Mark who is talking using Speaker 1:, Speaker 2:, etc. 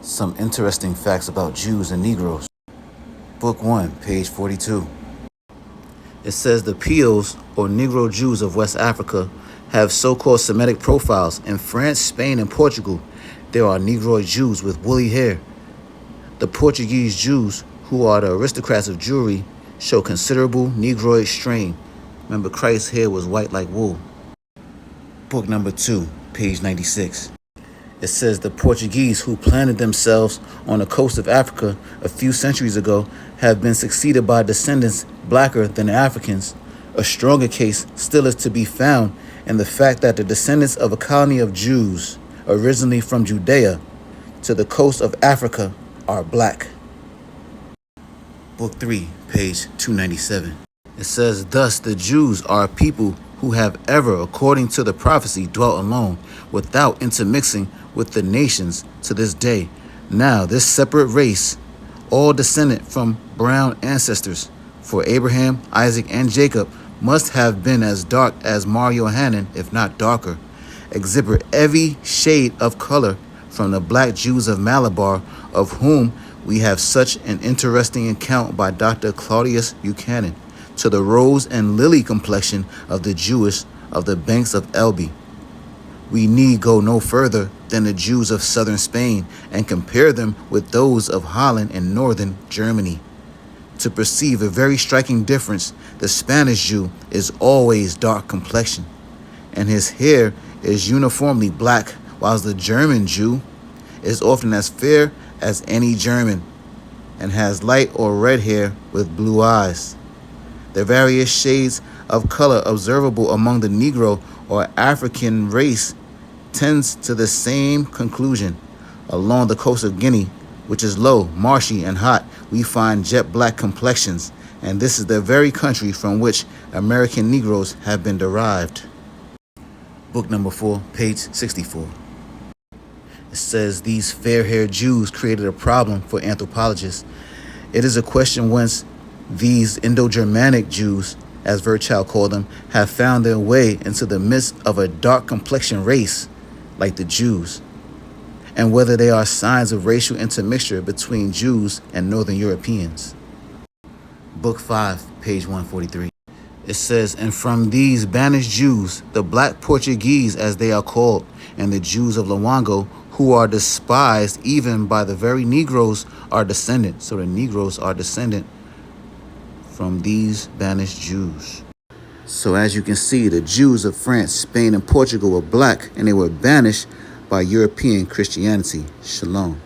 Speaker 1: Some interesting facts about Jews and Negroes. Book 1, page 42. It says the Peons, or Negro Jews of West Africa, have so-called Semitic profiles. In France, Spain, and Portugal, there are Negroid Jews with woolly hair. The Portuguese Jews, who are the aristocrats of Jewry, show considerable Negroid strain. Remember, Christ's hair was white like wool. Book number 2, page 96. It says the Portuguese who planted themselves on the coast of Africa a few centuries ago have been succeeded by descendants blacker than the Africans. A stronger case still is to be found in the fact that the descendants of a colony of Jews, originally from Judea to the coast of Africa, are black. Book 3, page 297. It says, thus the Jews are a people who have ever, according to the prophecy, dwelt alone, without intermixing with the nations to this day. Now this separate race, all descendant from brown ancestors, for Abraham, Isaac, and Jacob, must have been as dark as Mario Hannon, if not darker, exhibit every shade of color from the black Jews of Malabar, of whom we have such an interesting account by Dr. Claudius Buchanan, to the rose and lily complexion of the Jewish of the banks of Elbe. We need go no further than the Jews of southern Spain and compare them with those of Holland and northern Germany to perceive a very striking difference. The Spanish Jew is always dark complexion, and his hair is uniformly black, whilst the German Jew is often as fair as any German and has light or red hair with blue eyes. The various shades of color observable among the Negro or African race tends to the same conclusion. Along the coast of Guinea, which is low, marshy, and hot, we find jet black complexions, and this is the very country from which American Negroes have been derived. Book number 4, page 64. It says these fair-haired Jews created a problem for anthropologists. It is a question whence these Indo-Germanic Jews, as Virchow called them, have found their way into the midst of a dark complexion race like the Jews, and whether they are signs of racial intermixture between Jews and Northern Europeans. Book 5, page 143. It says, and from these banished Jews, the black Portuguese, as they are called, and the Jews of Luango, who are despised even by the very Negroes, are descendant. So the Negroes are descendant from these banished Jews. So as you can see, the Jews of France, Spain, and Portugal were black, and they were banished by European Christianity. Shalom.